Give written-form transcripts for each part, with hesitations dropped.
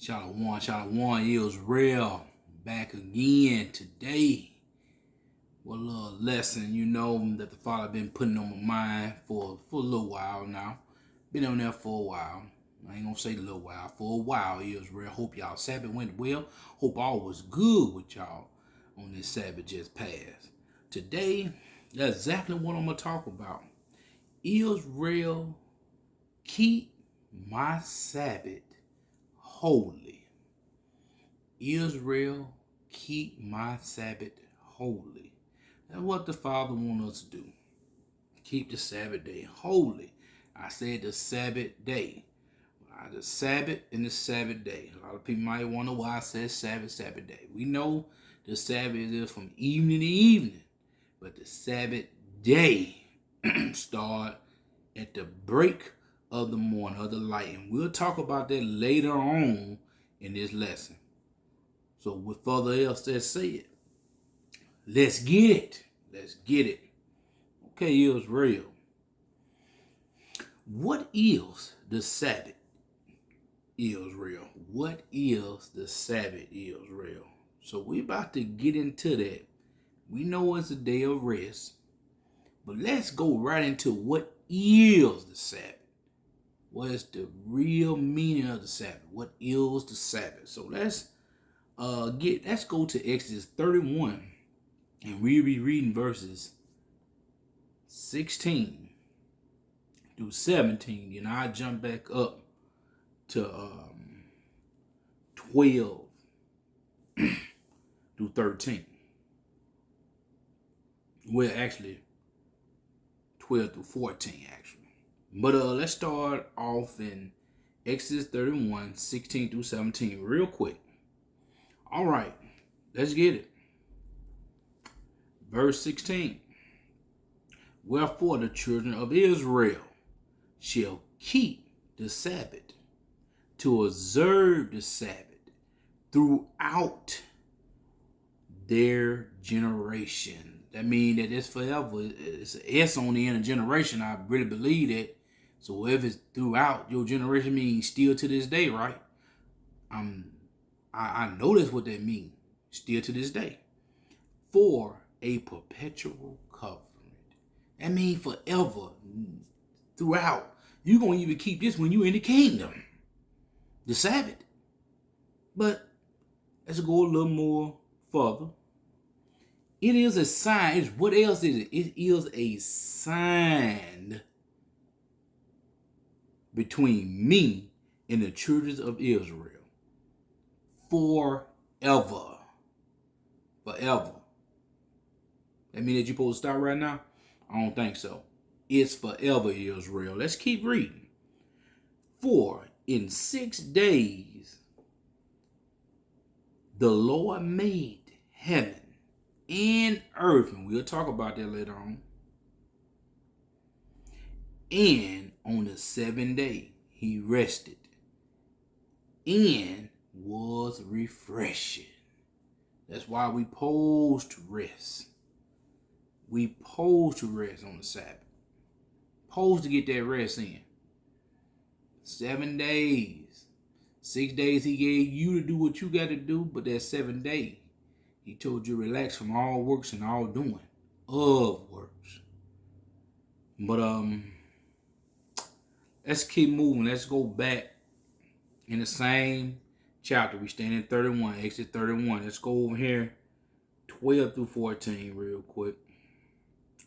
Shalom, Israel. Back again today with a little lesson, that the Father been putting on my mind for a little while now. Been on there for a while. I ain't gonna say a little while, for a while, Israel. Hope y'all Sabbath went well. Hope all was good with y'all on this Sabbath just passed. Today, that's exactly what I'm gonna talk about. Israel, keep my Sabbath holy. Israel, keep my Sabbath holy. That's what the Father wants us to do. Keep the Sabbath day holy. I said the Sabbath day. The Sabbath and the Sabbath day. A lot of people might wonder why I said Sabbath day. We know the Sabbath is from evening to evening. But the Sabbath day start at the break of the morning, of the light. And we'll talk about that later on in this lesson. So with further else that said, let's get it. Let's get it. Okay, Israel. What is the Sabbath, Israel? What is the Sabbath, Israel? So we're about to get into that. We know it's a day of rest. But let's go right into what is the Sabbath. What is the real meaning of the Sabbath? What is the Sabbath? So let's go to Exodus 31, and we'll be reading verses 16 through 17. And I'll jump back up to 12 through 13. Well, actually 12 through 14, actually. But let's start off in Exodus 31, 16 through 17 real quick. All right, let's get it. Verse 16. Wherefore the children of Israel shall keep the Sabbath, to observe the Sabbath throughout their generation. That means that it's forever. It's an S on the end of generation. I really believe that. So if it's throughout your generation, means still to this day, right? I know that's what that means. Still to this day. For a perpetual covenant. That means forever. Throughout. You're going to even keep this when you're in the kingdom. The Sabbath. But let's go a little more further. It is a sign. What else is it? It is a sign between me and the children of Israel. Forever. Forever. That mean that you're supposed to stop right now? I don't think so. It's forever, Israel. Let's keep reading. For in 6 days the Lord made heaven and earth, and we'll talk about that later on. And on the 7th day he rested and was refreshing. That's why we pose to rest. We pose to rest on the Sabbath. Pose to get that rest in. 7 days. 6 days he gave you to do what you got to do, but that 7th day he told you relax from all works and all doing of works. But let's keep moving. Let's go back in the same chapter. We stand in 31, Exodus 31. Let's go over here 12 through 14 real quick.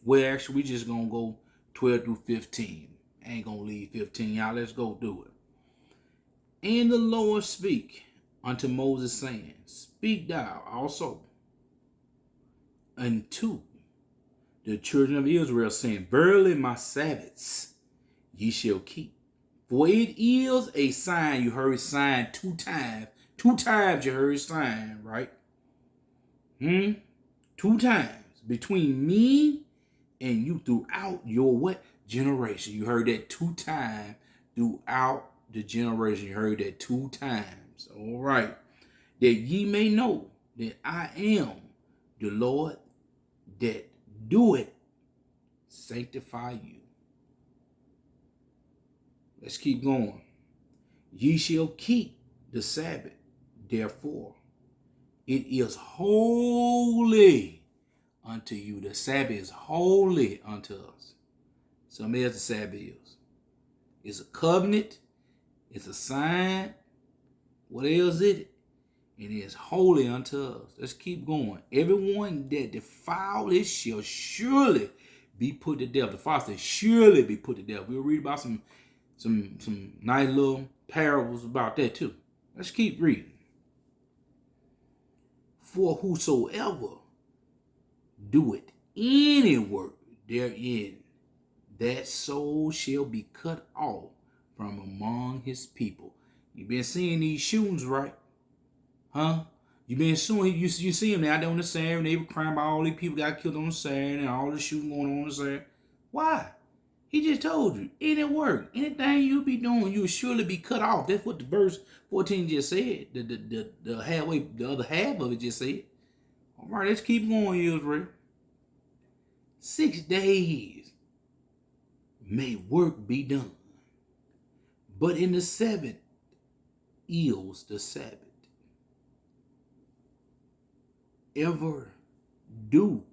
Well, actually, we just gonna go 12 through 15. Ain't gonna leave 15, y'all. Let's go do it. And the Lord speak unto Moses, saying, Speak thou also unto the children of Israel, saying, Verily my Sabbaths ye shall keep. For it is a sign. You heard sign 2 times. 2 times you heard sign, right? 2 times between me and you throughout your what? Generation. You heard that 2 times throughout the generation. You heard that 2 times. All right. That ye may know that I am the Lord that doeth sanctify you. Let's keep going. Ye shall keep the Sabbath, therefore, it is holy unto you. The Sabbath is holy unto us. Something else the Sabbath is. It's a covenant. It's a sign. What else is it? It is holy unto us. Let's keep going. Everyone that defile it shall surely be put to death. The Father said, surely be put to death. We'll read about some nice little parables about that too. Let's keep reading. For whosoever doeth any work therein, that soul shall be cut off from among his people. You've been seeing these shootings, right? Huh? You been seeing, you see them out there on the Saturday, and they were crying about all these people got killed on the Saturday and all the shooting going on the Saturday. Why? He just told you, any work, anything you be doing, you will surely be cut off. That's what the verse 14 just said. The other half of it just said. All right, let's keep going, Israel. 6 days may work be done, but in the seventh is the Sabbath. Ever do.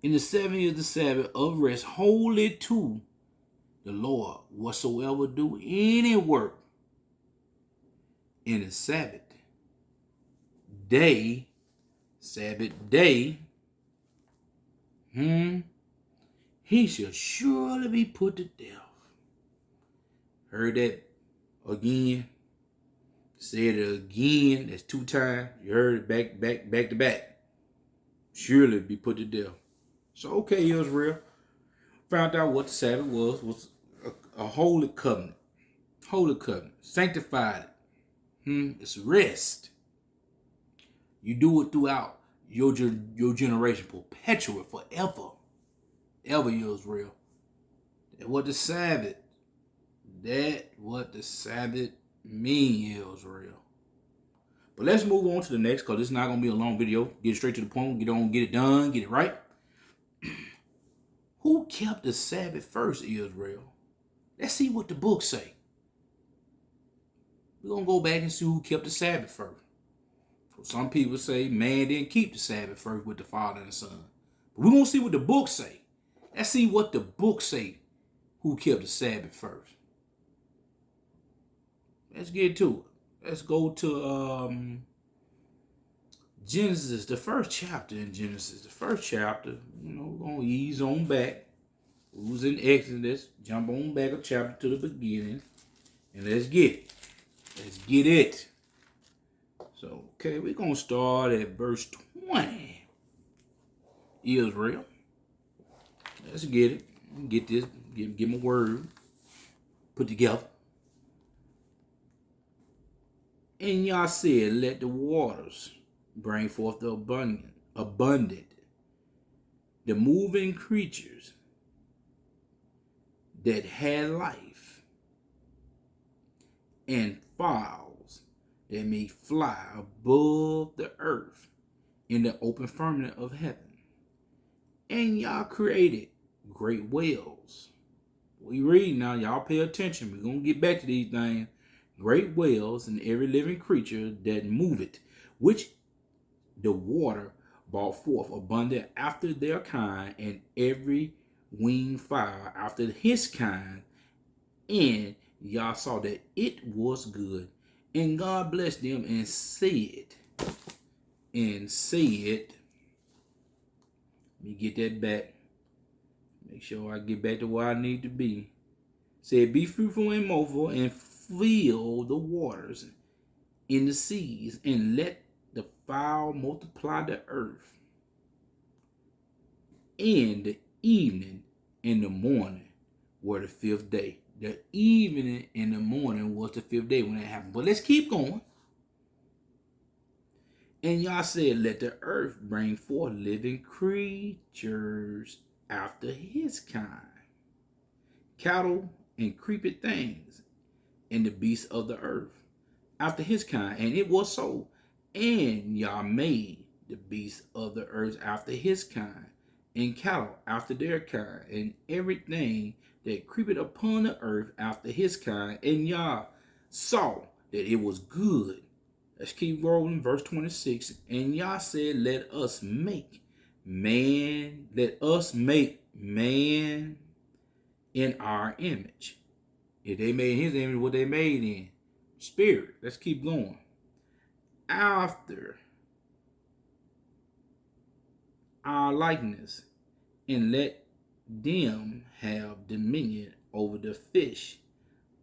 In the seventh is the Sabbath of rest, holy to the Lord. Whatsoever do any work in the Sabbath day, he shall surely be put to death. Heard that again? Said it again. That's 2 times. You heard it back to back. Surely be put to death. So okay, Israel found out what the Sabbath was a holy covenant. Holy covenant. Sanctified it. It's rest. You do it throughout your generation, perpetual, forever. Ever, Israel. That what the Sabbath mean, Israel. But let's move on to the next, because this is not going to be a long video. Get straight to the point. Get it done, get it right. Who kept the Sabbath first, Israel? Let's see what the book say. We're going to go back and see who kept the Sabbath first. So some people say man didn't keep the Sabbath first with the Father and the Son. But we're going to see what the book say. Let's see what the book say who kept the Sabbath first. Let's get to it. Let's go to Genesis, the first chapter in Genesis. The first chapter, we're going to ease on back. We was in Exodus. Jump on back a chapter to the beginning. And let's get it. Let's get it. So, okay, we're going to start at verse 20. Israel. Let's get it. Get this. Get my word put together. And Yah said, let the waters bring forth the abundant, the moving creatures that had life, and fowls that may fly above the earth in the open firmament of heaven. And Yah created great whales. We read now, y'all pay attention. We're going to get back to these things. Great whales and every living creature that moveth, which the water brought forth abundant after their kind, and every winged fowl after his kind. And Yah saw that it was good. And God blessed them and said, let me get that back. Make sure I get back to where I need to be. Said, be fruitful and multiply, and fill the waters in the seas, and let the fowl multiply the earth. And the evening and the morning were the 5th day. The evening and the morning was the 5th day when it happened. But let's keep going. And Yah said, let the earth bring forth living creatures after his kind, cattle and creeping things, and the beasts of the earth after his kind. And it was so. And Yah made the beasts of the earth after his kind, and cattle after their kind, and everything that creepeth upon the earth after his kind. And Yah saw that it was good. Let's keep rolling. Verse 26. And Yah said, let us make man in our image. If they made his image, what they made in? Spirit. Let's keep going. After our likeness, and let them have dominion over the fish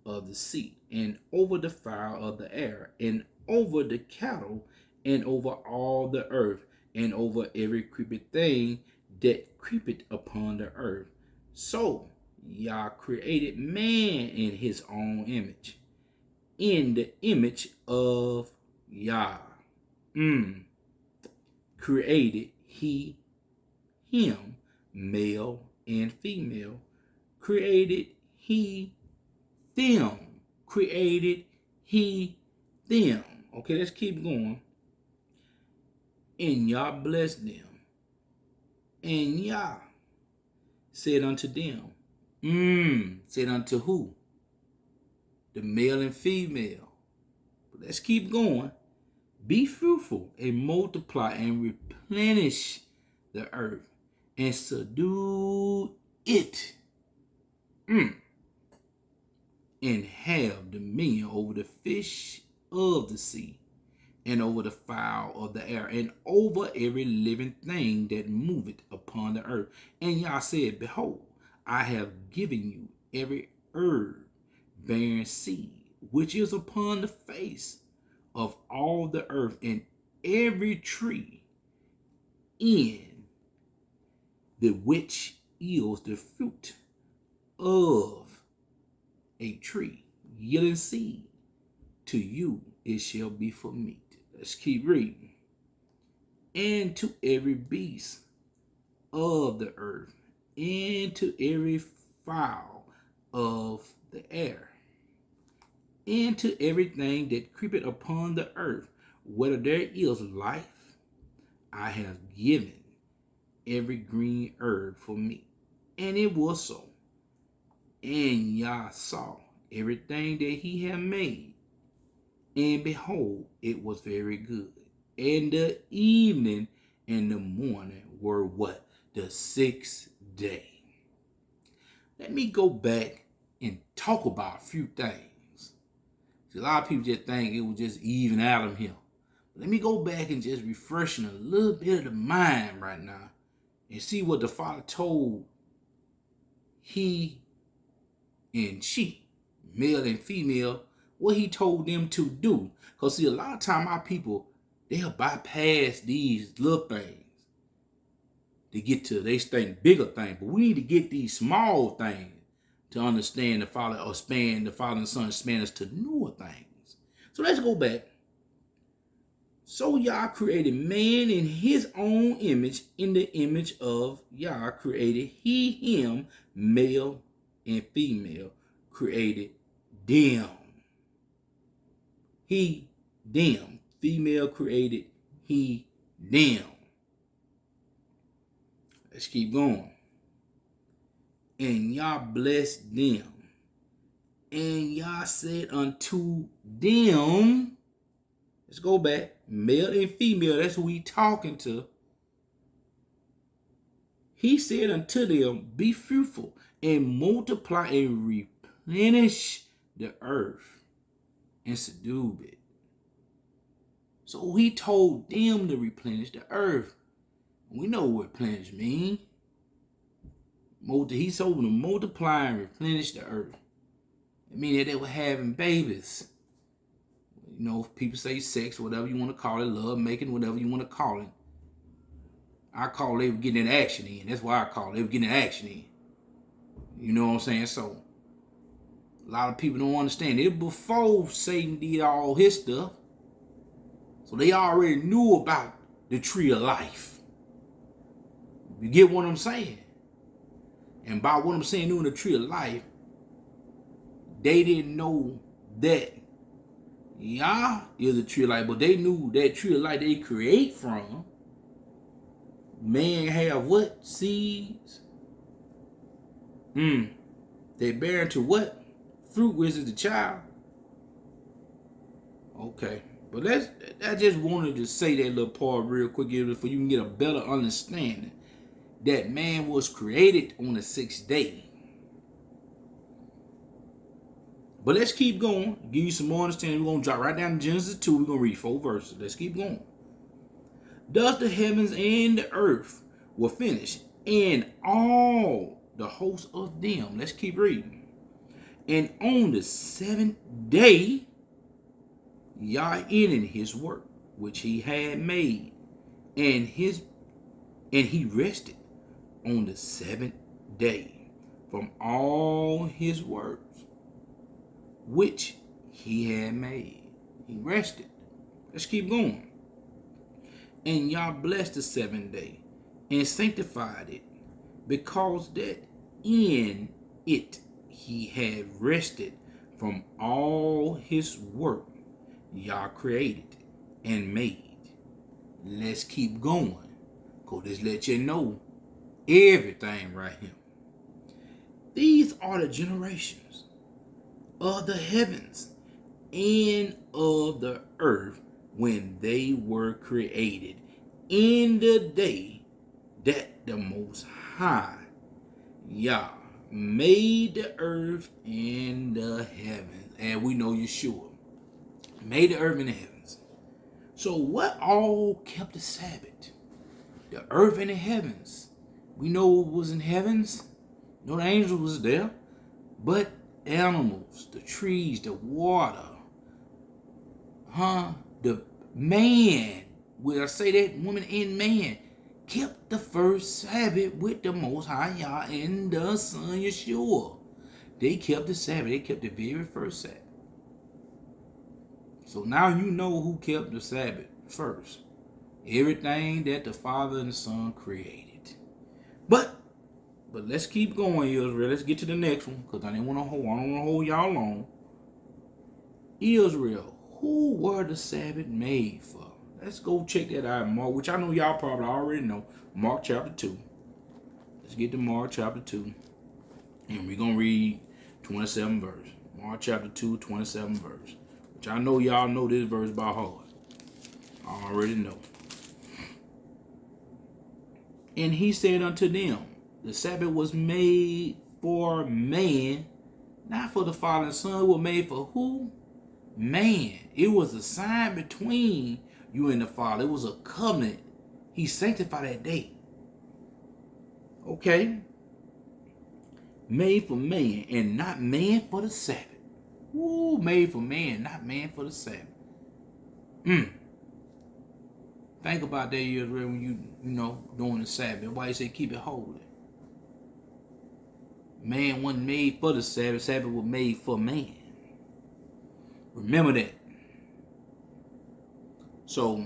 of the sea, and over the fowl of the air, and over the cattle, and over all the earth, and over every creeping thing that creepeth upon the earth. So Yah created man in his own image. In the image of Yah created he him, male and female, created he them. Created he them. Okay, let's keep going. And Yah blessed them. And Yah said unto them, said unto who? The male and female. But let's keep going. Be fruitful and multiply and replenish the earth and subdue it. And have dominion over the fish of the sea, and over the fowl of the air, and over every living thing that moveth upon the earth. And Yah said, behold, I have given you every herb bearing seed, which is upon the face of all the earth, and every tree in the which yields the fruit of a tree yielding seed, to you it shall be for meat. Let's keep reading. And to every beast of the earth, and to every fowl of the air, and to everything that creepeth upon the earth, whether there is life, I have given every green herb for meat. And it was so. And Yah saw everything that he had made, and behold, it was very good. And the evening and the morning were what? The sixth day. Let me go back and talk about a few things. A lot of people just think it was just Eve and Adam here. Let me go back and just refreshing a little bit of the mind right now and see what the Father told he and she, male and female, what he told them to do. Because see, a lot of time our people, they'll bypass these little things to get to, they think bigger things. But we need to get these small things to understand the Father, or span the Father and Son, span us to newer things. So let's go back. So Yah created man in his own image. In the image of Yah created he him, male and female created them. He them. Female created he them. Let's keep going. And Yah blessed them. And Yah said unto them, let's go back, male and female, that's who he talking to. He said unto them, be fruitful and multiply and replenish the earth and subdue it. So he told them to replenish the earth. We know what replenish means. He told them to multiply and replenish the earth. It means that they were having babies. You know, people say sex, whatever you want to call it, love making, whatever you want to call it. I call it they were getting an action in. That's why I call it. They were getting an action in. You know what I'm saying? So, a lot of people don't understand. It before Satan did all his stuff. So they already knew about the tree of life. You get what I'm saying? And by what I'm saying, knowing the tree of life, they didn't know that Yah is a tree of life, but they knew that tree of life they create from. Man have what? Seeds. They bear into what? Fruit, which is the child. Okay. But I just wanted to say that little part real quick here for you can get a better understanding that man was created on the sixth day. But let's keep going. Give you some more understanding. We're going to drop right down to Genesis 2. We're going to read 4 verses. Let's keep going. Thus the heavens and the earth were finished, and all the hosts of them. Let's keep reading. And on the seventh day, Yah ended his work which he had made, and he rested on the seventh day from all his works which he had made. He rested. Let's keep going. And Yah blessed the seventh day and sanctified it, because that in it he had rested from all his work Yah created and made. Let's keep going, because this let you know everything right here. These are the generations of the heavens and of the earth when they were created in the day that the Most High Yah made the earth and the heavens. And we know Yeshua made the earth and the heavens. So what all kept the Sabbath? The earth and the heavens. We know what was in heavens. No, the angels was there. But animals, the trees, the water, the man, will I say that, woman and man, kept the first Sabbath with the Most High Yah and the Son Yeshua. They kept the Sabbath. They kept the very first Sabbath. So now you know who kept the Sabbath first. Everything that the Father and the Son created. But let's keep going, Israel. Let's get to the next one, because I don't want to hold y'all long. Israel, who were the Sabbath made for? Let's go check that out in Mark, which I know y'all probably already know. Mark chapter 2. Let's get to Mark chapter 2. And we're going to read 27 verse. Mark chapter 2, 27 verse. Which I know y'all know this verse by heart. I already know. And he said unto them, the Sabbath was made for man, not for the Father and Son. It was made for who? Man. It was a sign between you and the Father. It was a covenant. He sanctified that day. Okay? Made for man, and not man for the Sabbath. Ooh, made for man, not man for the Sabbath. Think about that, Israel, when you doing the Sabbath. Why you say keep it holy? Man wasn't made for the Sabbath. Sabbath was made for man. Remember that. So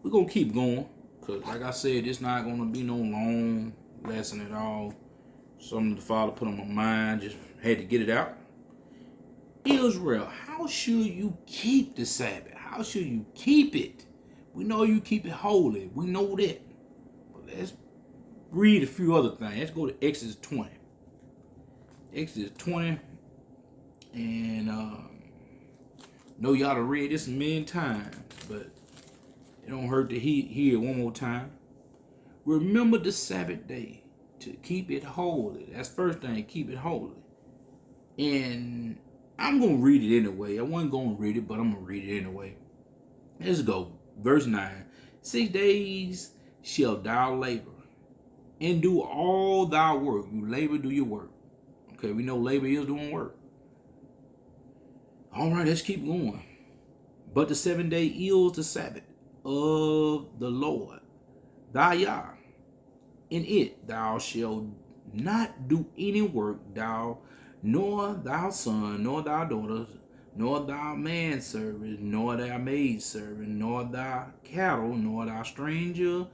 we're gonna keep going, because like I said, it's not gonna be no long lesson at all. Something the Father put on my mind, just had to get it out. Israel, how should you keep the Sabbath? How should you keep it? We know you keep it holy. We know that. But let's read a few other things. Let's go to Exodus 20. Exodus 20. And know y'all to read this a million times, but it don't hurt to hear it one more time. Remember the Sabbath day to keep it holy. That's first thing, keep it holy. And I'm going to read it anyway. I wasn't going to read it, but I'm going to read it anyway. Let's go. Verse 9. 6 days shall thou labor, and do all thy work. You labor, do your work. Okay, we know labor is doing work. All right, let's keep going. But the 7th day is the Sabbath of the Lord thy Yah. In it thou shalt not do any work, thou, nor thy son, nor thy daughter, nor thy manservant, nor thy maidservant, nor thy cattle, nor thy stranger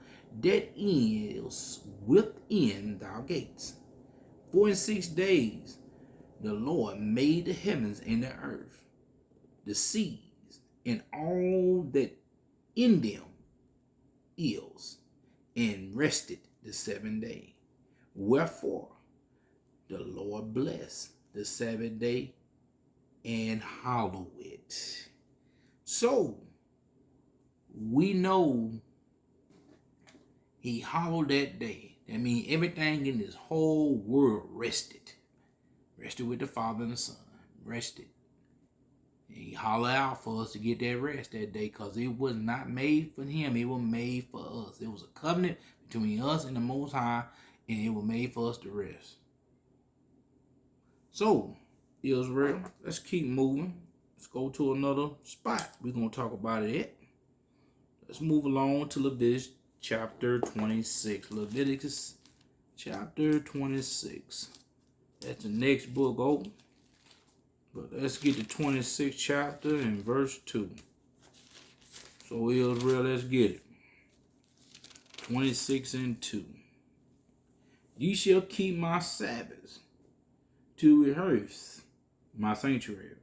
that is within thy gates. For in 6 days the Lord made the heavens and the earth, the seas, and all that in them is, and rested the 7th day. Wherefore the Lord blessed the Sabbath day and hallowed it. So we know he hallowed that day. That means everything in this whole world rested. Rested with the Father and the Son. Rested. And he hollered out for us to get that rest that day because it was not made for him. It was made for us. It was a covenant between us and the Most High, and it was made for us to rest. So, Israel, let's keep moving. Let's go to another spot. We're going to talk about it. Let's move along to Leviticus chapter 26. Leviticus chapter 26. That's the next book open. But let's get to 26th chapter and verse 2. So Israel, let's get it. 26 and 2. Ye shall keep my Sabbaths to rehearse my sanctuary.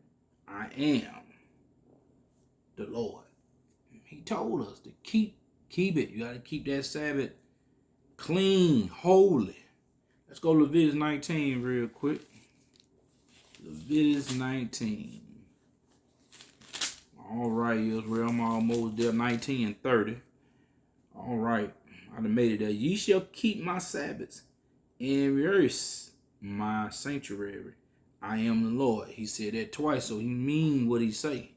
I am the Lord. He told us to keep it. You got to keep that Sabbath clean, holy. Let's go to Leviticus 19 real quick. Leviticus 19. All right, Israel, I'm almost there. 19 and 30. All right, I done made it there. Ye shall keep my Sabbaths and rehearse my sanctuary. I am the Lord. He said that twice, so he mean what he say.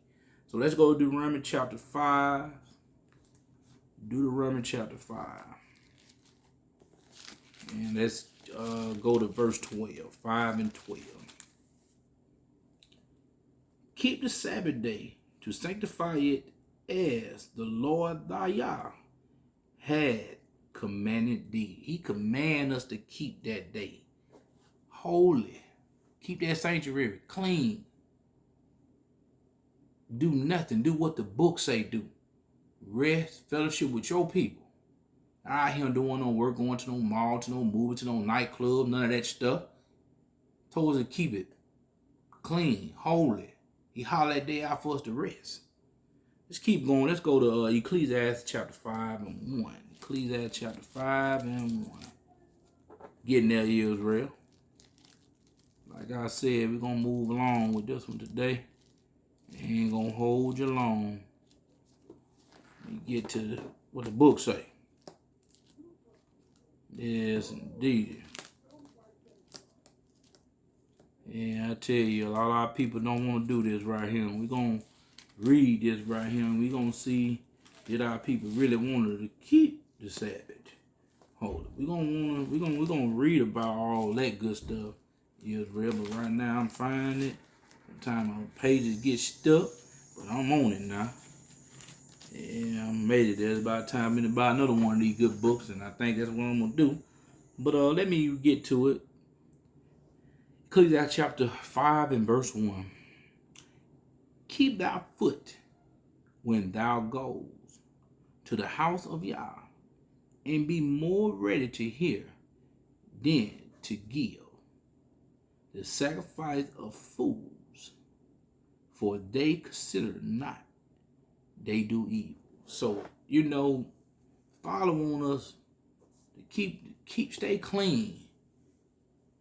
So let's go to Deuteronomy chapter 5. Deuteronomy chapter 5. And let's go to verse 12. 5 and 12. Keep the Sabbath day to sanctify it as the Lord thy Yah had commanded thee. He commanded us to keep that day holy. Keep that sanctuary clean. Do nothing. Do what the book say do. Rest, fellowship with your people. I here doing no work, going to no mall, to no movie, to no nightclub, none of that stuff. Told us to keep it clean, holy. He hollered that day out for us to rest. Let's keep going. Let's go to Ecclesiastes chapter 5 and 1. Ecclesiastes chapter 5 and 1. Getting there, Israel. Like I said, we're going to move along with this one today. Ain't going to hold you long. We get to what the book say. Yes, indeed. Yeah, I tell you, a lot of people don't want to do this right here. We're going to read this right here, and we're going to see that our people really wanted to keep the Sabbath. Hold it. We're gonna read about all that good stuff, Israel, but right now I'm finding it. Sometimes my pages get stuck, but I'm on it now. Yeah, I made it there. It's about time to buy another one of these good books, and I think that's what I'm gonna do. But let me get to it. Ecclesiastes chapter 5 and verse 1. Keep thy foot when thou goes to the house of Yah, and be more ready to hear than to give the sacrifice of fools, for they consider not they do evil. So, Father want us to stay clean.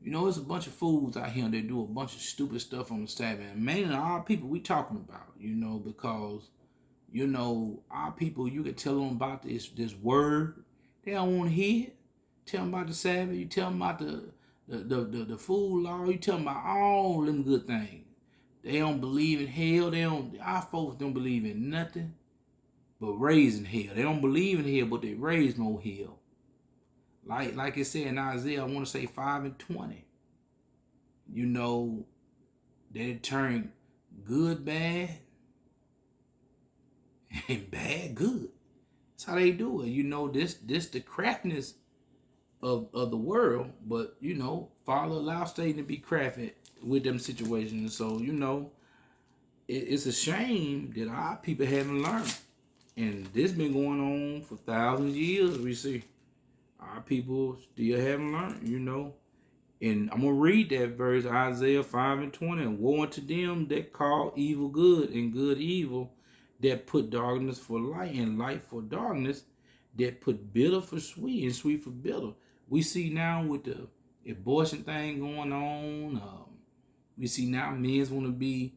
There's a bunch of fools out here that do a bunch of stupid stuff on the Sabbath. And mainly our people we talking about, because, our people, you can tell them about this word. They don't want to hear it. Tell them about the Sabbath. You tell them about the food law. You tell them about all them good things. They don't believe in hell. Our folks don't believe in nothing but raising hell. They don't believe in hell, but they raise no hell. Like it said in Isaiah, I want to say 5 and 20. They turn good bad and bad good. That's how they do it. This the craftiness of the world, but Father allows Satan to be crafty with them situations. So it's a shame that our people haven't learned, and this been going on for thousands of years. We see our people still haven't learned. And I'm gonna read that verse, Isaiah 5 and 20. And woe unto them that call evil good and good evil, that put darkness for light and light for darkness, that put bitter for sweet and sweet for bitter. We see now with the abortion thing going on, we see now men want to be,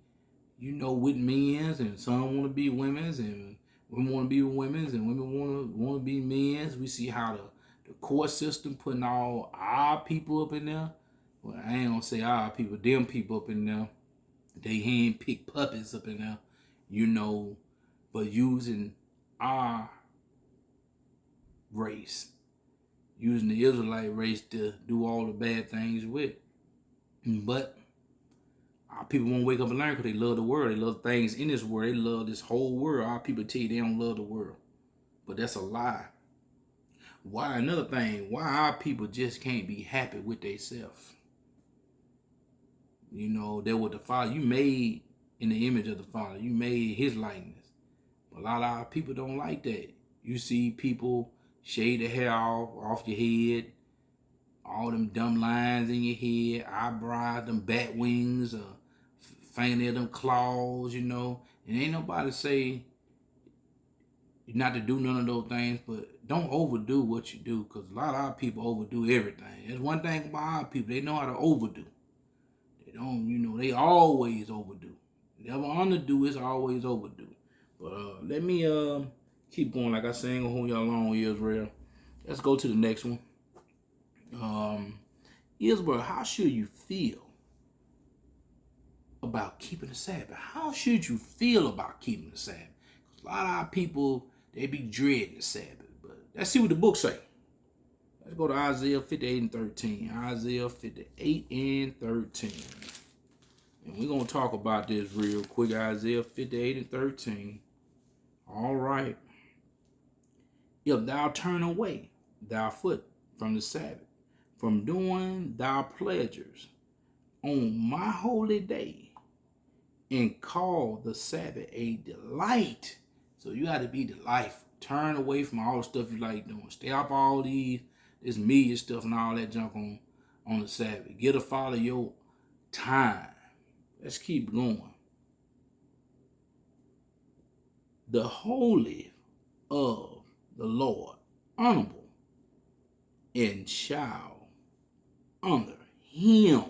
with men's, and some want to be women's, and women want to be women's, and women want to be men's. We see how the court system putting all our people up in there. Well, I ain't gonna say our people, them people up in there. They hand pick puppets up in there, but using our race, using the Israelite race to do all the bad things with. But our people won't wake up and learn because they love the world. They love things in this world. They love this whole world. Our people tell you they don't love the world. But that's a lie. Why? Another thing, why our people just can't be happy with themselves. They're what the Father, you made in the image of the Father. You made his likeness. But a lot of our people don't like that. You see people shade the hair off your head, all them dumb lines in your head, eyebrows, them bat wings, fingernail, them claws, and ain't nobody say not to do none of those things, but don't overdo what you do, because a lot of our people overdo everything. That's one thing about our people, they know how to overdo. They don't, they always overdo. Never underdo, it's always overdo. But let me keep going. Like I said, I ain't gonna hold y'all long, Israel. Let's go to the next one. Israel, how should you feel about keeping the Sabbath? How should you feel about keeping the Sabbath? A lot of our people, they be dreading the Sabbath. But let's see what the book say. Let's go to Isaiah 58 and 13. Isaiah 58 and 13. And we're going to talk about this real quick. Isaiah 58 and 13. All right. If thou turn away thy foot from the Sabbath, from doing thy pleasures on my holy day, and call the Sabbath a delight. So you got to be delightful. Turn away from all the stuff you like doing. Stay off all this media stuff and all that junk on the Sabbath. Get a follow your time. Let's keep going. The holy of the Lord, honorable, and shall honor him.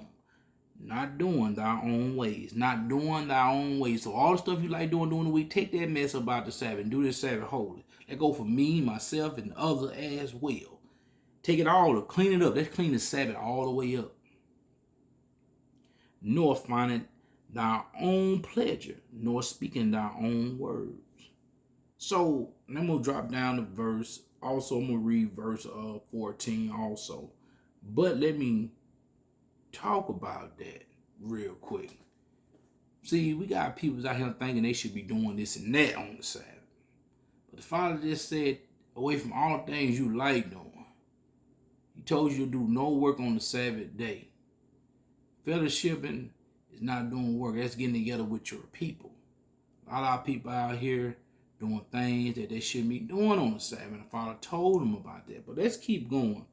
Not doing thy own ways. Not doing thy own ways. So all the stuff you like doing during the week, take that mess about the Sabbath and do this Sabbath holy. That go for me, myself, and others as well. Take it all up. Clean it up. Let's clean the Sabbath all the way up. Nor finding thy own pleasure, nor speaking thy own words. So I'm going to drop down the verse. Also, I'm going to read verse 14 also. But let me talk about that real quick. See, we got people out here thinking they should be doing this and that on the Sabbath. But the Father just said, away from all the things you like doing. He told you to do no work on the Sabbath day. Fellowshipping is not doing work. That's getting together with your people. A lot of people out here doing things that they shouldn't be doing on the Sabbath. And the Father told them about that. But let's keep going.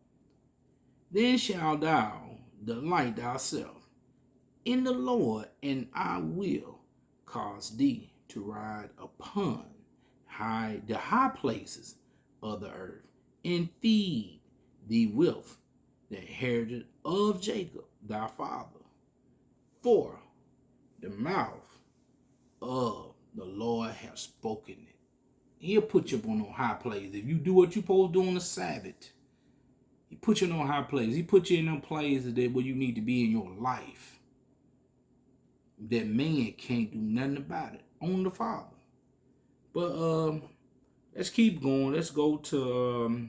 Then shalt thou delight thyself in the Lord, and I will cause thee to ride upon the high places of the earth, and feed thee with the heritage of Jacob thy father. For the mouth of the Lord hath spoken it. He'll put you up on no high places. If you do what you're supposed to do on the Sabbath, he put you in no high places. He put you in them places that where you need to be in your life. That man can't do nothing about it. On the Father. But let's keep going. Let's go to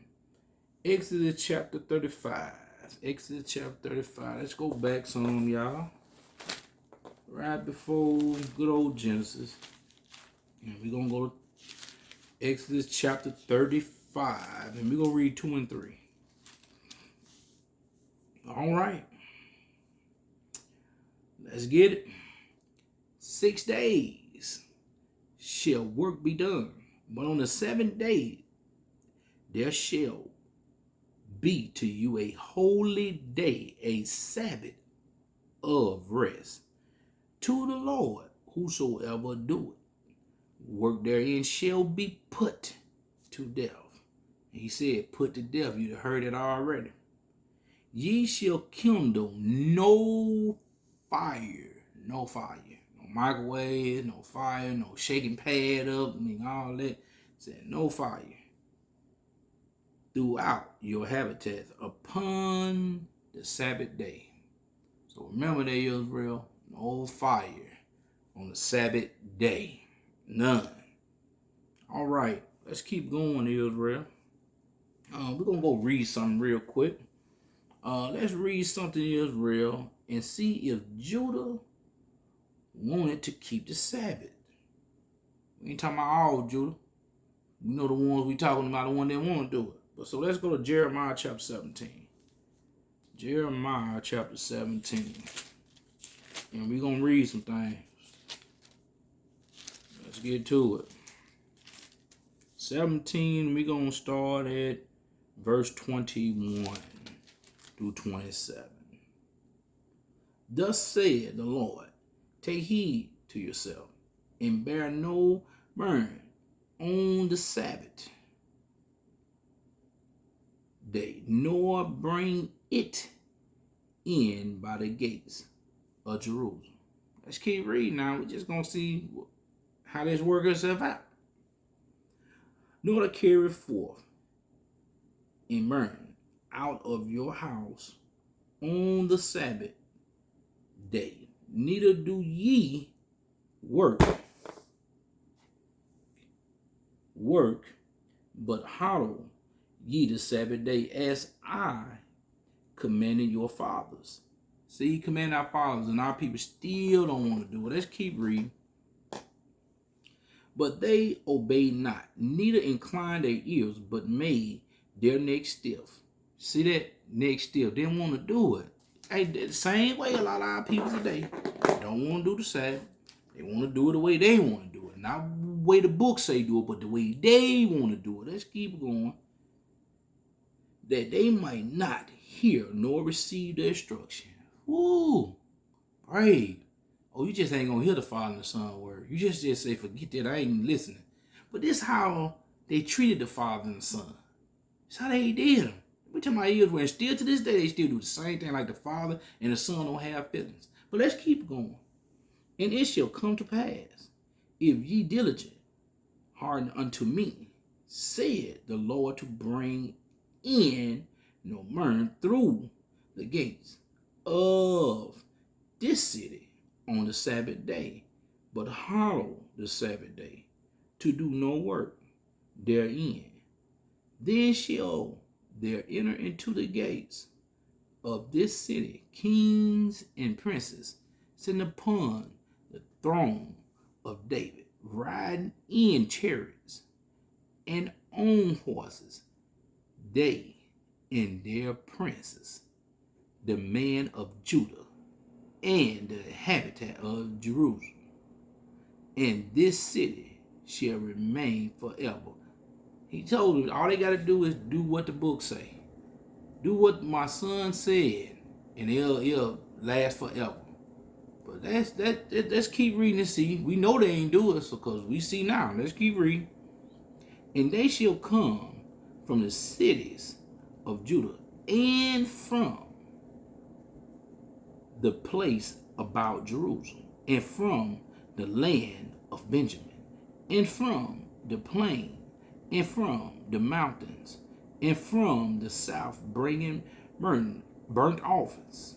Exodus chapter 35. Exodus chapter 35. Let's go back some, y'all. Right before good old Genesis. And we're going to go to Exodus chapter 35. And we're going to read 2 and 3. All right. Let's get it. 6 days shall work be done. But on the 7th day, there shall be to you a holy day, a Sabbath of rest. To the Lord, whosoever do it, work therein shall be put to death. He said, put to death. You heard it already. Ye shall kindle no fire. No fire. microwave, no fire, no shaking pad up, all that. Said no fire throughout your habitats upon the Sabbath day. So remember that, Israel, no fire on the Sabbath day. None. All right, let's keep going, Israel. We're going to go read something real quick. Let's read something, Israel, and see if Judah wanted to keep the Sabbath. We ain't talking about all Judah. We know the ones we talking about, the one that want to do it. But so let's go to Jeremiah chapter 17. Jeremiah chapter 17. And we're going to read some things. Let's get to it. 17, we're going to start at verse 21 through 27. Thus said the Lord, take heed to yourself, and bear no burden on the Sabbath day, nor bring it in by the gates of Jerusalem. Let's keep reading now. We're just going to see how this works itself out. Nor to carry forth and burn out of your house on the Sabbath day, neither do ye work, but hallow ye the Sabbath day, as I commanded your fathers. See, he commanded our fathers, and our people still don't want to do it. Let's keep reading. But they obeyed not, neither inclined their ears, but made their neck stiff. See that? Neck stiff. Didn't want to do it. Hey, the same way a lot of our people today don't want to do the Sabbath. They want to do it the way they want to do it. Not the way the book say do it, but the way they want to do it. Let's keep going. That they might not hear nor receive the instruction. Woo! Brave. Oh, you just ain't gonna hear the Father and the Son word. You just say, forget that, I ain't listening. But this how they treated the Father and the Son. It's how they did them. We talking about Israel, and still to this day, they still do the same thing, like the Father and the Son don't have feelings. But let's keep going. And it shall come to pass, if ye diligent, hearken unto me, said the Lord, to bring in no man through the gates of this city on the Sabbath day, but hallow the Sabbath day, to do no work therein. Then shall there enter into the gates of this city kings and princes, sitting upon the throne of David, riding in chariots and on horses, they and their princes, the men of Judah and the habitat of Jerusalem. And this city shall remain forever. He told them all they got to do is do what the book say. Do what my son said, and it'll last forever. But let's keep reading and see. We know they ain't do it, because we see now. Let's keep reading. And they shall come from the cities of Judah, and from the place about Jerusalem, and from the land of Benjamin, and from the plain, and from the mountains, and from the south, bringing burnt offerings,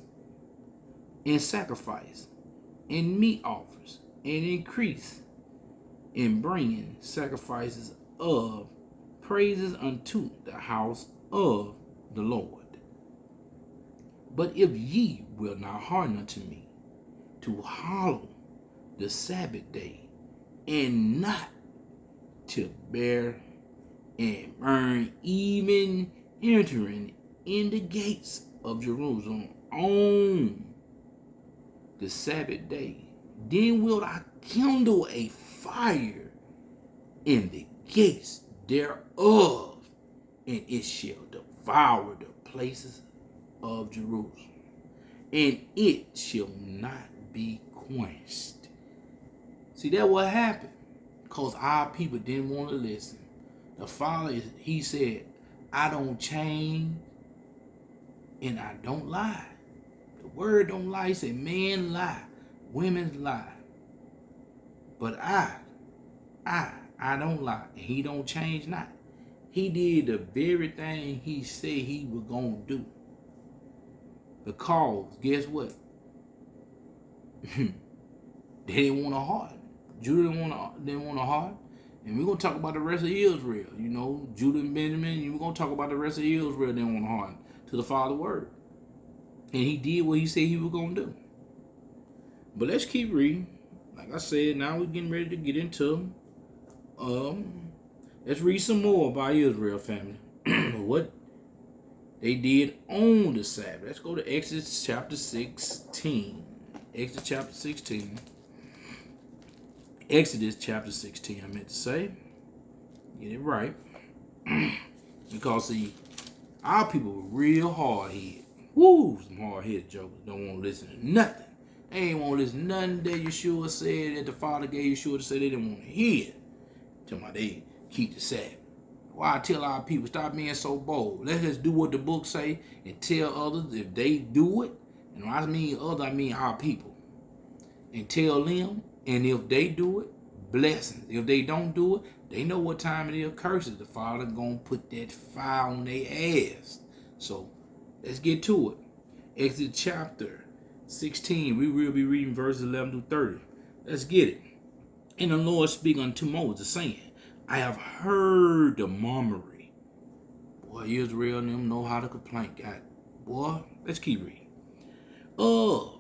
and sacrifice, and meat offers, and increase, in bringing sacrifices of praises unto the house of the Lord. But if ye will not hearken unto me, to hallow the Sabbath day, and not to bear and burn, even entering in the gates of Jerusalem on the Sabbath day, then will I kindle a fire in the gates thereof, and it shall devour the places of Jerusalem, and it shall not be quenched. See, that what happened, because our people didn't want to listen. The Father, he said, I don't change and I don't lie. The word don't lie. He said, men lie, women lie. But I don't lie. And he don't change not. He did the very thing he said he was going to do. Because, guess what? They didn't want a heart. Judah didn't want a heart. And we're going to talk about the rest of Israel. You know, Judah and Benjamin, we're going to talk about the rest of Israel didn't want a heart to the Father's word. And he did what he said he was going to do. But let's keep reading. Like I said, now we're getting ready to get into let's read some more about Israel, family. What they did on the Sabbath. Let's go to Exodus chapter 16. Exodus chapter 16. Exodus chapter 16, I meant to say. Get it right. Because, see, our people were real hard-headed. Woo, some hard-headed jokers. Don't want to listen to nothing. They ain't want to listen to nothing that Yeshua said, that the Father gave Yeshua to say. They didn't want to hear. Tell me they keep the Sabbath. Why I tell our people, stop being so bold. Let's just do what the book say and tell others if they do it. And when I mean others, I mean our people. And tell them, and if they do it, blessings. If they don't do it, they know what time it is. Curses. The Father gonna put that fire on their ass. So let's get to it. Exodus chapter 16. We will be reading verses 11 to 30. Let's get it. And the Lord spake unto Moses, saying, I have heard the murmuring. Boy, Israel and them know how to complain. God, boy, let's keep reading. Of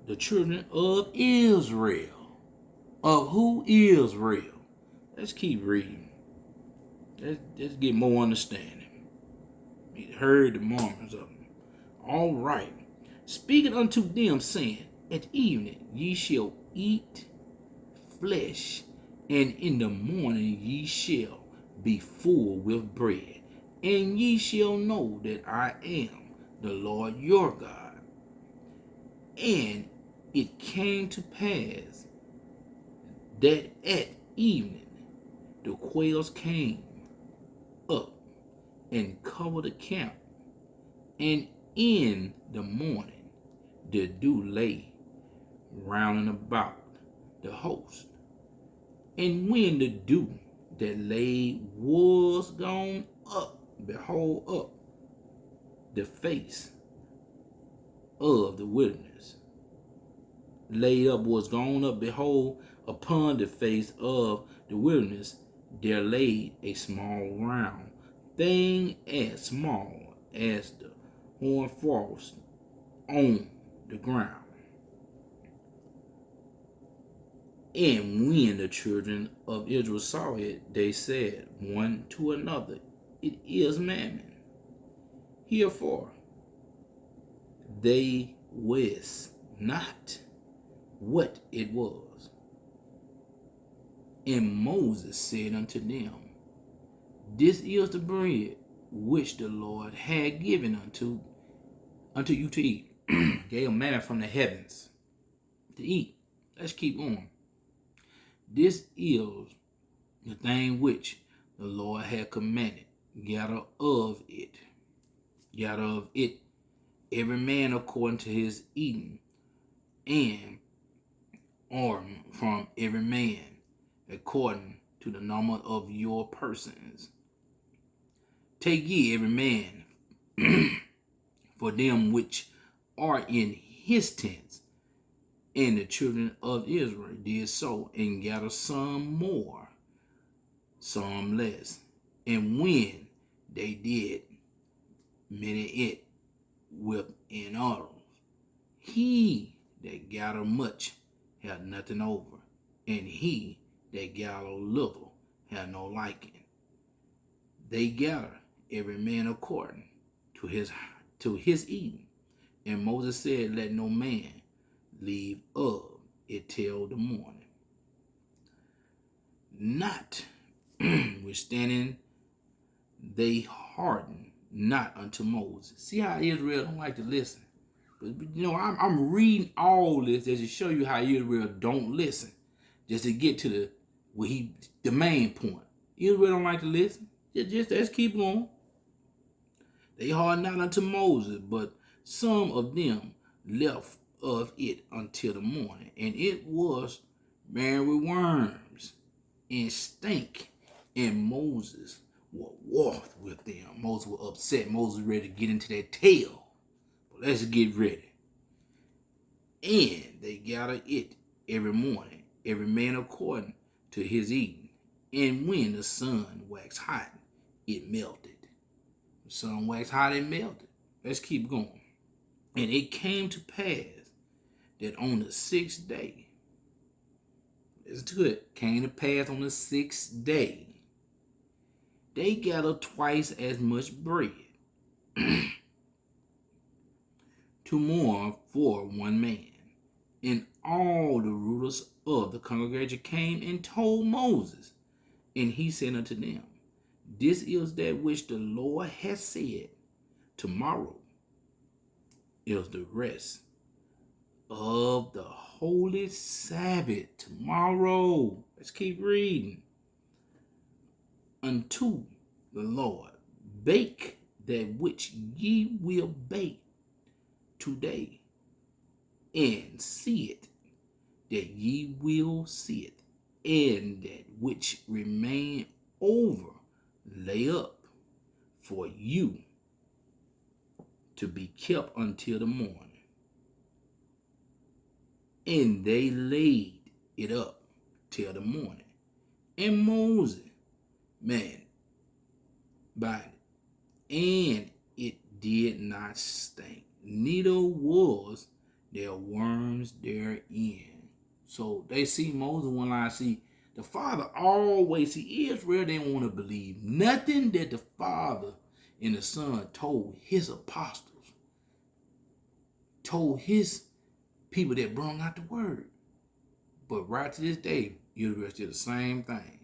the children of Israel. Of who? Israel. Let's keep reading. Let's get more understanding. He heard the murmurs of them. All right. Speaking unto them, saying, at evening ye shall eat flesh, and in the morning ye shall be full with bread, and ye shall know that I am the Lord your God. And it came to pass that at evening the quails came up and covered the camp, and in the morning the dew lay round about the host. And when the dew that lay was gone up, behold, up the face of the wilderness, laid up was gone up, behold, upon the face of the wilderness, there lay a small round thing, as small as the horn frost on the ground. And when the children of Israel saw it, they said one to another, it is mammon. Herefore they wist not what it was. And Moses said unto them, this is the bread which the Lord had given unto you to eat. Gave them manna from the heavens to eat. Let's keep on. This is the thing which the Lord had commanded. Gather of it every man according to his eating, and or from every man according to the number of your persons. Take ye every man for them which are in his tents. And the children of Israel did so, and gathered some more, some less. And when they did many it with in arrows, he that gathered much had nothing over, and he that gathered little had no liking. They gather every man according to his eating. And Moses said, let no man leave of it till the morning. Notwithstanding, they hardened not unto Moses. See how Israel don't like to listen. But you know, I'm reading all this just to show you how Israel don't listen. Just to get to the main point. Israel don't like to listen. Just let's keep going. They hardened not unto Moses, but some of them left of it until the morning, and it was bearing with worms and stink. And Moses was wroth with them. Moses was upset. Moses was ready to get into that tail. But let's get ready. And they gather it every morning, every man according to his eating. And when the sun waxed hot, it melted. The sun waxed hot, it melted. Let's keep going. And it came to pass that on the sixth day, listen to it, came to pass on the sixth day, they gathered twice as much bread to mourn for one man. And all the rulers of the congregation came and told Moses. And he said unto them, this is that which the Lord has said. Tomorrow is the rest of the holy Sabbath. Tomorrow. Let's keep reading. Unto the Lord, bake that which ye will bake today, and see it, that ye will see it, and that which remain over, lay up for you to be kept until the morning. And they laid it up till the morning. And Moses, man, by it, and it did not stink, neither was there worms therein. So they see Moses one line. See, the Father always, see, Israel didn't want to believe nothing that the Father and the Son told his apostles, told his people that brought out the word. But right to this day, Israel still the same thing.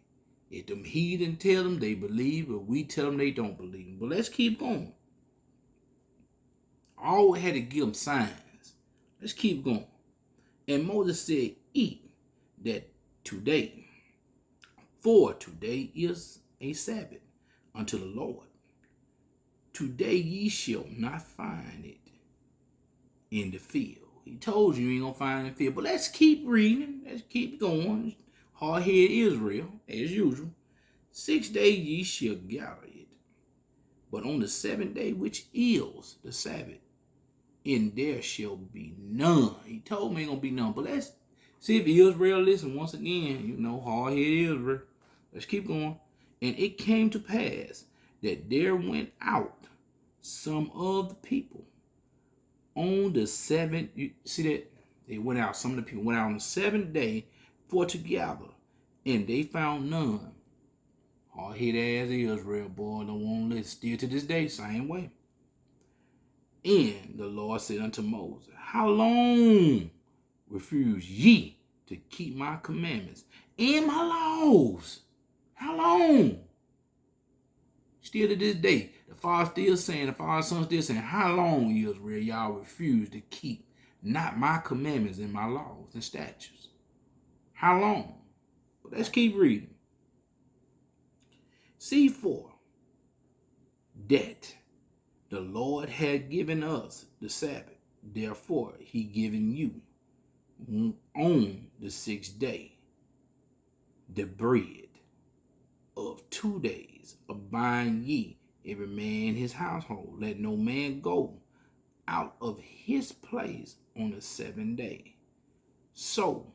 If them heathen tell them they believe, but we tell them they don't believe. But let's keep going. Always had to give them signs. Let's keep going. And Moses said, eat that today, for today is a Sabbath unto the Lord. Today ye shall not find it in the field. He told you ain't gonna find it in the field. But let's keep reading. Let's keep going. Hard-headed Israel, as usual. 6 days ye shall gather it. But on the seventh day, which is the Sabbath, and there shall be none. He told me ain't gonna be none. But let's see if Israel listen once again. Hard-headed Israel. Let's keep going. And it came to pass that there went out some of the people on the seventh. You see that? They went out. Some of the people went out on the seventh day for to gather, and they found none. Hard-headed as Israel, boy, don't want to listen. Still to this day, same way. And the Lord said unto Moses, how long refuse ye to keep my commandments and my laws? How long? Still to this day, the Father still saying, the Father Son still saying, how long, Israel, y'all refuse to keep not my commandments and my laws and statutes? How long? But let's keep reading. See for that the Lord had given us the Sabbath, therefore he given you on the sixth day the bread of 2 days. Abide ye every man his household. Let no man go out of his place on the seventh day. So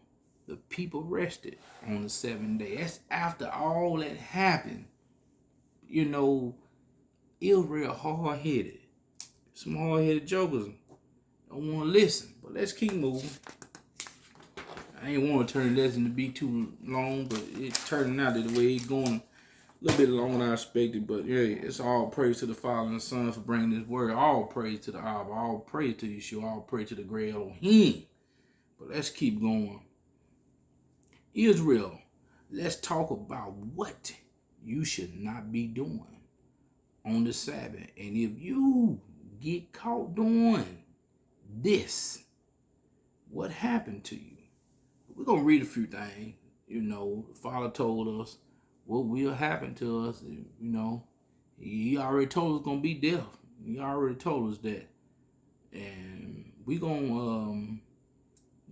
the people rested on the seventh day. That's after all that happened. Israel hard-headed. Some hard-headed jokers don't want to listen. But let's keep moving. I ain't want to turn the lesson to be too long, but it's turning out the way it's going. A little bit longer than I expected, but yeah, it's all praise to the Father and the Son for bringing this word. All praise to the Abba. All praise to Yeshua. All praise to the great Elohim. But let's keep going. Israel, let's talk about what you should not be doing on the Sabbath. And if you get caught doing this, what happened to you? We're going to read a few things. The Father told us what will happen to us. He already told us it's going to be death. He already told us that. And we're going to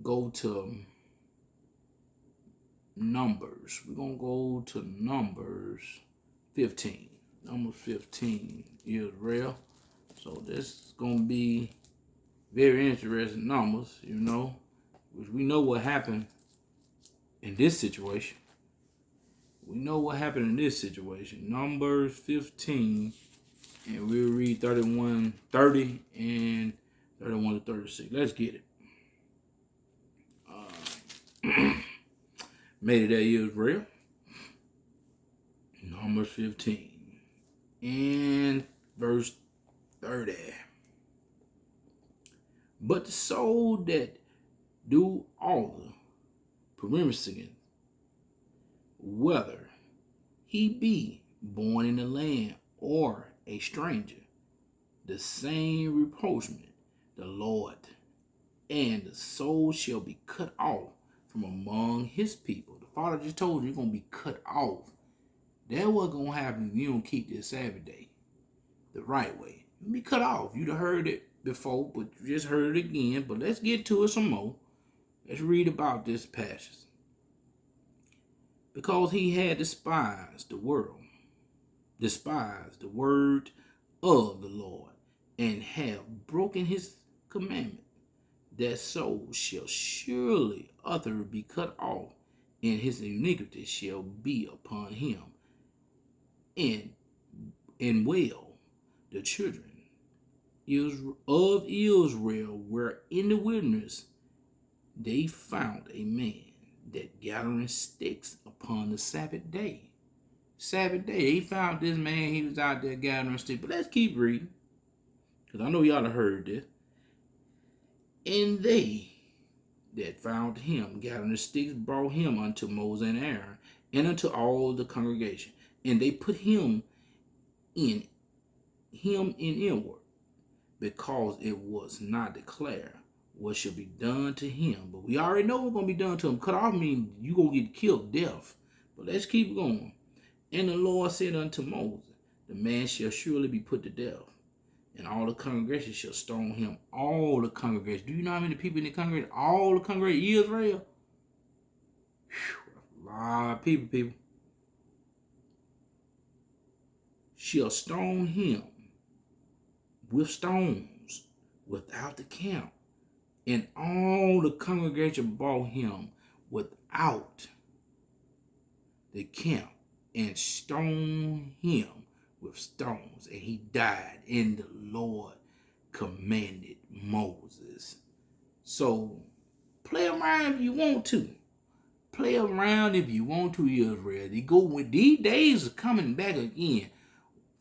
go to Numbers. We're going to go to Numbers 15. Numbers 15 is real. So this is going to be very interesting numbers, which we know what happened in this situation. We know what happened in this situation. Numbers 15, and we'll read 30 and 31 to 36. Let's get it. Made it that Israel. Numbers 15 and verse 30. But the soul that do all the permissive, whether he be born in the land or a stranger, the same reproachment the Lord, and the soul shall be cut off from among his people. The Father just told you you're going to be cut off. That's what's going to happen if you don't keep this Sabbath day the right way. You'll be cut off. You'd have heard it before, but you just heard it again. But let's get to it some more. Let's read about this passage. Because he had despised the word of the Lord, and have broken his commandment, that soul shall surely utterly be cut off, and his iniquity shall be upon him. And well, the children of Israel were in the wilderness. They found a man that gathering sticks upon the Sabbath day. They found this man. He was out there gathering sticks. But let's keep reading, because I know y'all have heard this. And they that found him gathering the sticks brought him unto Moses and Aaron, and unto all the congregation. And they put him in inward, because it was not declared what shall be done to him. But we already know what's going to be done to him. Cut off means you're going to get killed, death. But let's keep going. And the Lord said unto Moses, the man shall surely be put to death, and all the congregation shall stone him. All the congregation. Do you know how many people in the congregation? All the congregation, Israel. Whew, a lot of people. Shall stone him with stones without the camp. And all the congregation brought him without the camp, and stoned him with stones, and he died. And the Lord commanded Moses. So play around if you want to. Play around if you want to, Israel. These days are coming back again.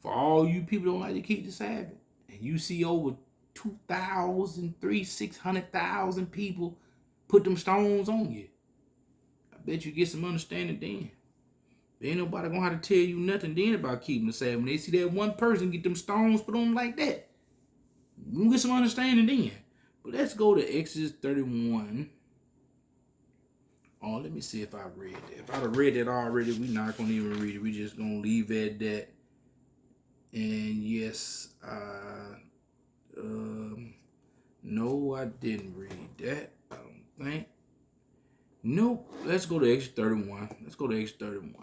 For all you people who don't like to keep the Sabbath, and you see over 2,000, 600,000 people put them stones on you, I bet you get some understanding then. There ain't nobody gonna have to tell you nothing then about keeping the Sabbath. When they see that one person get them stones put on them like that, you can get some understanding then. But let's go to Exodus 31. Oh, let me see if I read that. If I'd have read that already, we're not gonna even read it. We're just gonna leave it at that. And yes, no, I didn't read that. I don't think. Nope. Let's go to Exodus 31.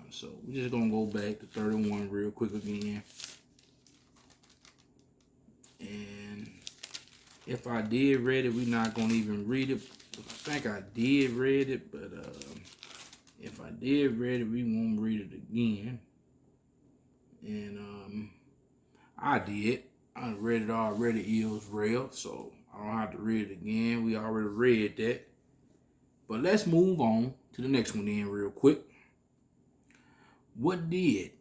So we're just gonna go back to 31 real quick again. And if I did read it, we're not gonna even read it. I think I did read it, but if I did read it, we won't read it again. And I did. I read it already, Israel, so I don't have to read it again. We already read that. But let's move on to the next one then real quick. What did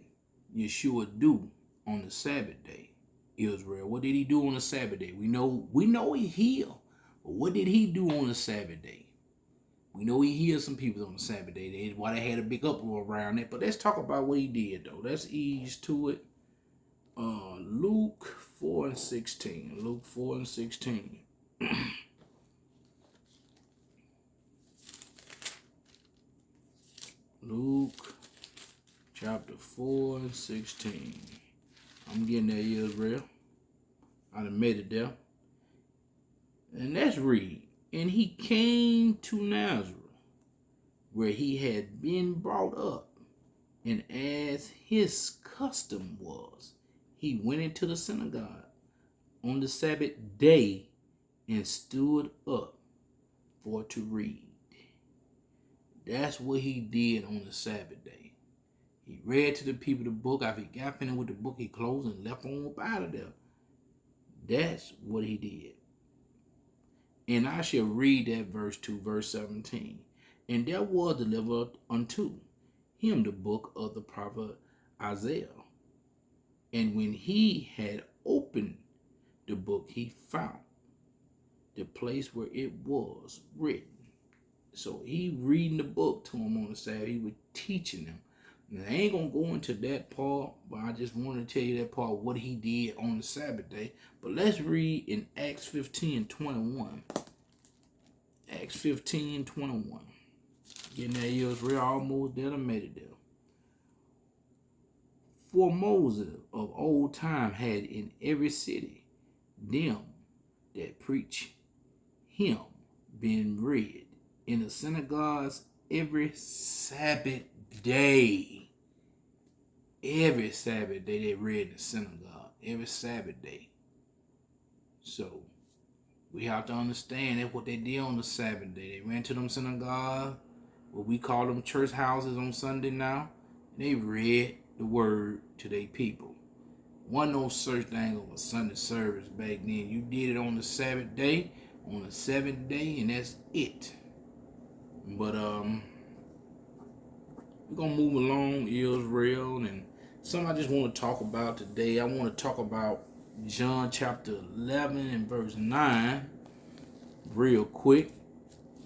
Yeshua do on the Sabbath day, Israel? What did he do on the Sabbath day? We know he healed. But what did he do on the Sabbath day? We know he healed some people on the Sabbath day. Why they had a big uproar around it. But let's talk about what he did, though. Let's ease to it. Luke 4 and 16. Luke 4 and 16. Luke chapter 4 and 16. I'm getting there, Israel. I done made it there. And let's read. And he came to Nazareth, where he had been brought up. And as his custom was, he went into the synagogue on the Sabbath day and stood up for to read. That's what he did on the Sabbath day. He read to the people the book. After he got finished with the book, he closed and left on up out of there. That's what he did. And I shall read that verse 2, verse 17. And there was delivered unto him the book of the prophet Isaiah. And when he had opened the book, he found the place where it was written. So he reading the book to him on the Sabbath. He was teaching them. Now, I ain't going to go into that part, but I just wanted to tell you that part, what he did on the Sabbath day. But let's read in Acts 15:21. Acts 15:21. Getting that Israel almost there, I made it there. For Moses of old time had in every city them that preach him been read in the synagogues every Sabbath day. Every Sabbath day they read in the synagogue. Every Sabbath day. So we have to understand that's what they did on the Sabbath day. They ran to them synagogues, what we call them church houses on Sunday now. And they read the word to their people. Wasn't no such thing of a Sunday service back then. You did it on the Sabbath day, on the seventh day, and that's it. But we're gonna move along, Israel, and something I just want to talk about today. I want to talk about John chapter 11 and verse 9 real quick.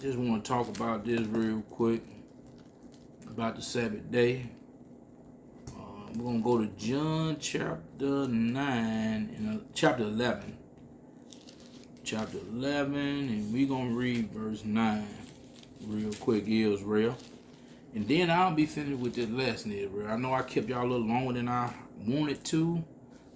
Just want to talk about this real quick about the Sabbath day. We're going to go to John chapter 9 and chapter 11. Chapter 11, and we're going to read verse 9 real quick, Israel. And then I'll be finished with this lesson, Israel. I know I kept y'all a little longer than I wanted to,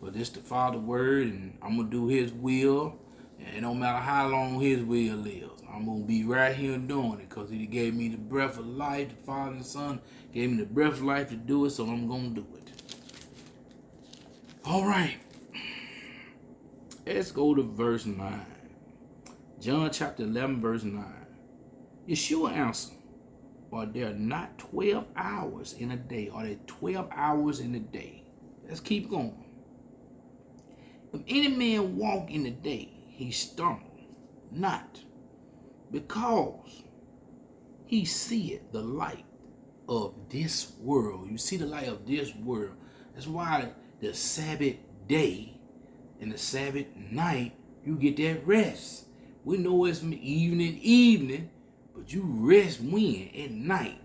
but this the Father's word, and I'm going to do his will. And no matter how long his will is, I'm going to be right here doing it because he gave me the breath of life. The Father and the Son gave me the breath of life to do it, so I'm going to do it. All right. Let's go to verse 9. John chapter 11, verse 9. Yeshua answered, are there not 12 hours in a day? Are there 12 hours in a day? Let's keep going. If any man walk in the day, he stumble not, because he seeth the light of this world. You see the light of this world. That's why the Sabbath day and the Sabbath night, you get that rest. We know it's from evening, but you rest when? At night.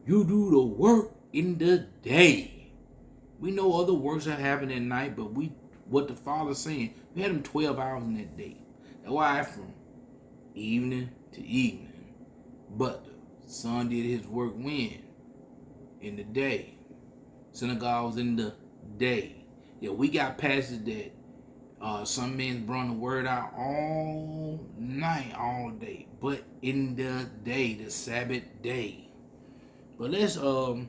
You do the work in the day. We know other works that happen at night, but what the Father's saying, we had them 12 hours in that day. That's why from evening to evening. But the Son did his work when? In the day. Synagogue was in the day. Yeah, we got passages that some men brought the word out all night, all day. But in the day, the Sabbath day. But let's go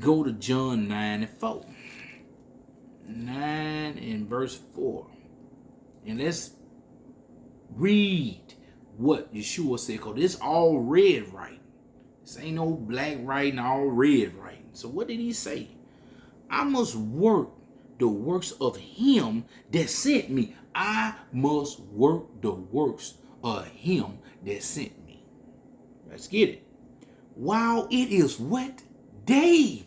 to John 9 and 4. 9 and verse 4. And let's read what Yeshua said, because this all red writing. This ain't no black writing, all red writing. So what did he say? I must work the works of him that sent me. I must work the works of him that sent me. Let's get it. While it is what? Day.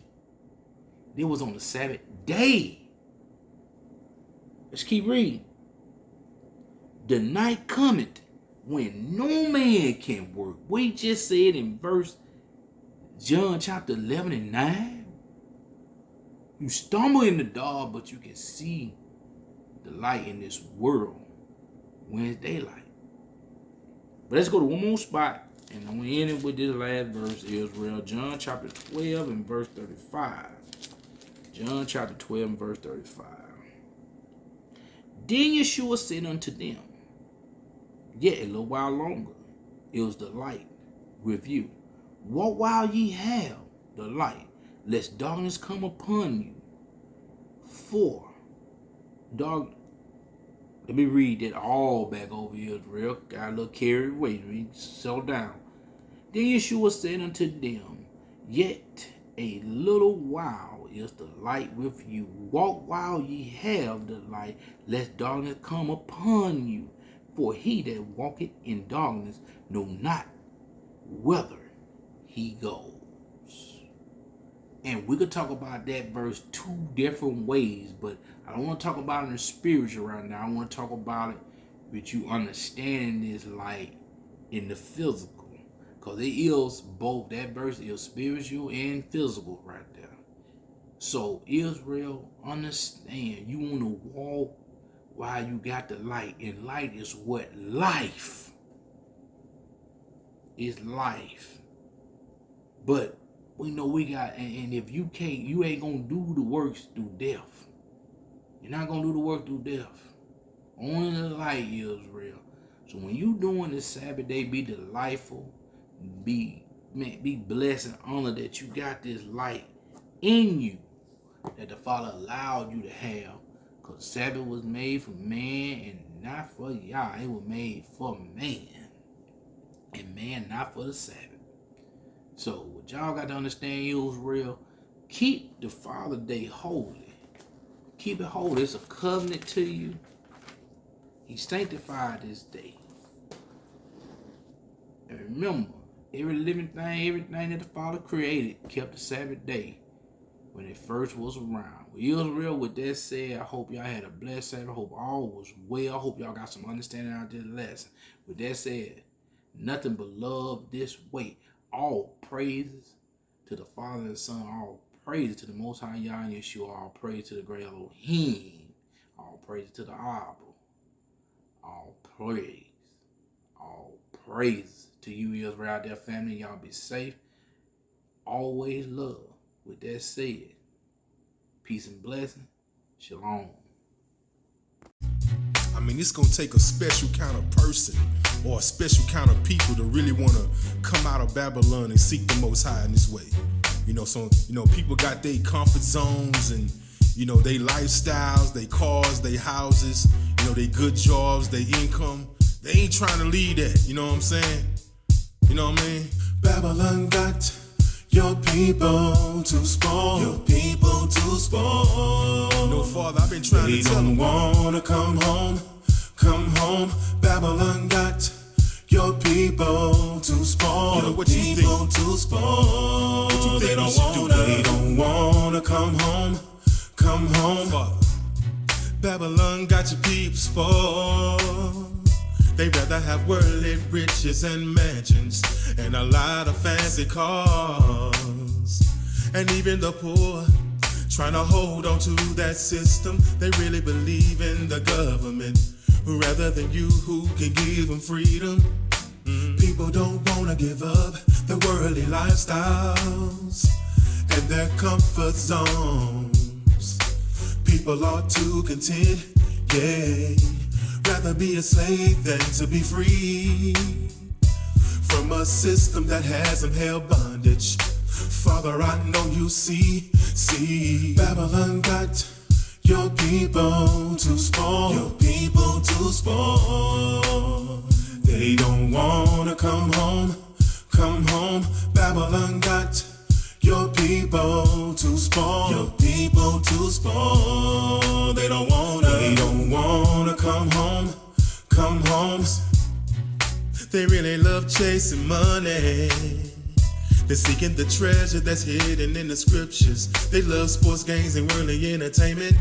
It was on the Sabbath day. Let's keep reading. The night cometh when no man can work. We just said in verse John chapter 11 and 9. You stumble in the dark, but you can see the light in this world when it's daylight. But let's go to one more spot, and I'm going to end it with this last verse, Israel. John chapter 12 and verse 35. John chapter 12 and verse 35. Then Yeshua said unto them, yet a little while longer, it was the light with you. Walk while ye have the light, lest darkness come upon you. For dark. Let me read that all back over here, real. Got a little carried away. Let me settle down. Then Yeshua said unto them, Yet a little while is the light with you. Walk while ye have the light, lest darkness come upon you. For he that walketh in darkness know not whither he goes. And we could talk about that verse two different ways, but I don't want to talk about it in the spiritual right now. I want to talk about it with you understanding this light in the physical. Because it is both. That verse is spiritual and physical right there. So Israel, understand, you want to walk while you got the light. And light is what? Life. It's life. But we know we got, and if you can't, you ain't gonna do the works through death. You're not gonna do the work through death. Only the light is real. So when you doing this Sabbath day, be delightful, be blessed and honored that you got this light in you that the Father allowed you to have. Because Sabbath was made for man and not for y'all. It was made for man. And man not for the Sabbath. So what y'all got to understand, Israel, keep the Father Day holy. Keep it holy. It's a covenant to you. He sanctified this day. And remember, every living thing, everything that the Father created kept the Sabbath day when it first was around. Well, Israel, with that said, I hope y'all had a blessed Sabbath. I hope all was well. I hope y'all got some understanding out of this lesson. With that said, nothing but love this way. All praises to the Father and the Son. All praises to the Most High Yah and Yeshua. All praise to the great Elohim. All praise to the Abba. All praise to you, Israel, out there, family. Y'all be safe. Always love. With that said, peace and blessing. Shalom. I mean, it's gonna take a special kind of person or a special kind of people to really want to come out of Babylon and seek the Most High in this way. So people got their comfort zones and their lifestyles, their cars, their houses, their good jobs, their income. They ain't trying to lead that. You know what I'm saying? You know what I mean? Babylon got your people to spoil. Your people to spoil. No, Father, I've been trying to tell them. They don't wanna come home. Come home. Babylon got your people to spoil. What you people think? To spoil. What you think they don't wanna come home. Come home. Father. Babylon got your people spoiled. They rather have worldly riches and mansions and a lot of fancy cars. And even the poor trying to hold on to that system. They really believe in the government rather than you who can give them freedom. People don't want to give up their worldly lifestyles and their comfort zones. People are too content, yeah. Rather be a slave than to be free from a system that has them held bondage. Father, I know you see Babylon got your people to spoil. Your people to spoil. They don't wanna come home. Come home. Babylon got your people to spoil. Your people to spoil. They don't wanna come home. Come home. They really love chasing money. They're seeking the treasure that's hidden in the scriptures. They love sports games and worldly entertainment.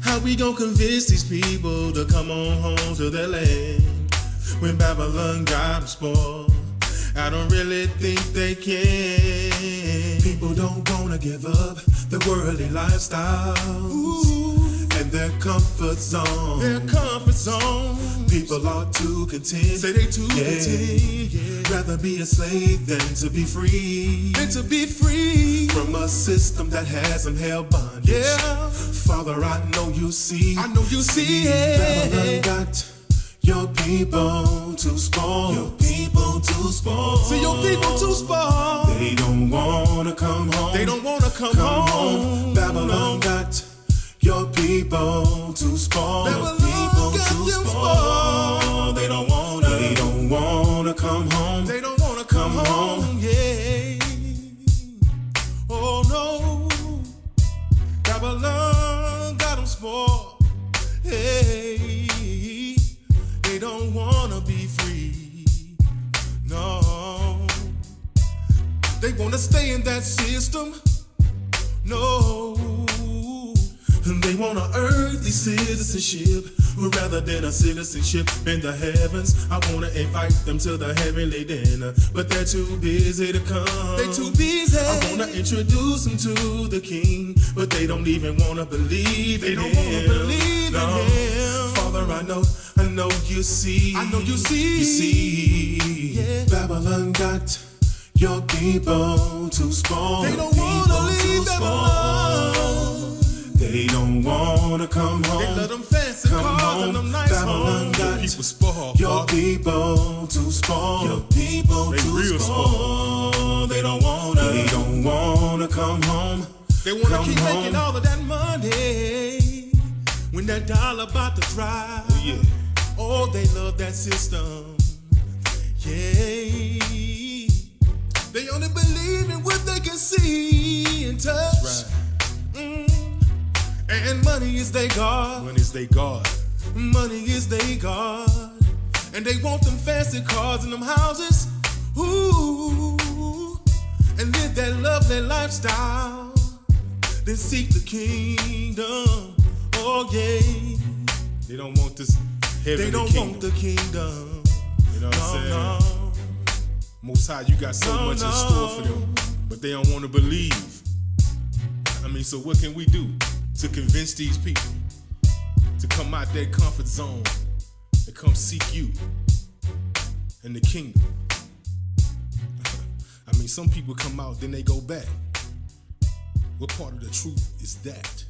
How we gonna convince these people to come on home to their land when Babylon got them spoiled? I don't really think they can. People don't wanna give up their worldly lifestyles and their comfort zone. People are too content. Say they too content. Yeah. Rather be a slave than to be free. From a system that has them held bondage. Yeah. Father, I know you see. Babylon got your people to spoil. Your people to spoil. See your people too spoiled. They don't wanna come home. They don't wanna come home. Babylon got your people too spoiled. Babylon People got too them spoiled. spoiled. They don't wanna come home. They don't wanna come home. Yeah. Oh no. Babylon got them spoiled. Hey. They don't wanna be free. No. They wanna stay in that system. No. And they want an earthly citizenship rather than a citizenship in the heavens. I wanna invite them to the heavenly dinner, but they're too busy to come. They too busy. I wanna introduce them to the King, but they don't even wanna believe in him. They don't wanna believe in him. Father, I know you see. I know you see. You see, yeah. Babylon got your people too spoiled. They don't wanna leave Babylon. They don't wanna come home. They love them fancy cars and them nice Babylon homes. got People spoiled. your people too spoiled. Your people They too real spoiled. They don't wanna come home. They wanna keep home. making all of that money when that dollar about to dry. Oh, yeah. Oh, they love that system. Yeah. They only believe in what they can see and touch. That's right. And money is their God. Money's they God. Money is their God. And they want them fancy cars and them houses. Ooh. And live that lovely lifestyle. Then seek the kingdom. Oh, yeah. They don't want this heavenly They don't kingdom. want the kingdom. You know what I'm saying? No. Most High, you got so No, much in no. store for them, but they don't want to believe. I mean, so what can we do to convince these people to come out their comfort zone and come seek you and the kingdom? I mean, some people come out, then they go back. What part of the truth is that?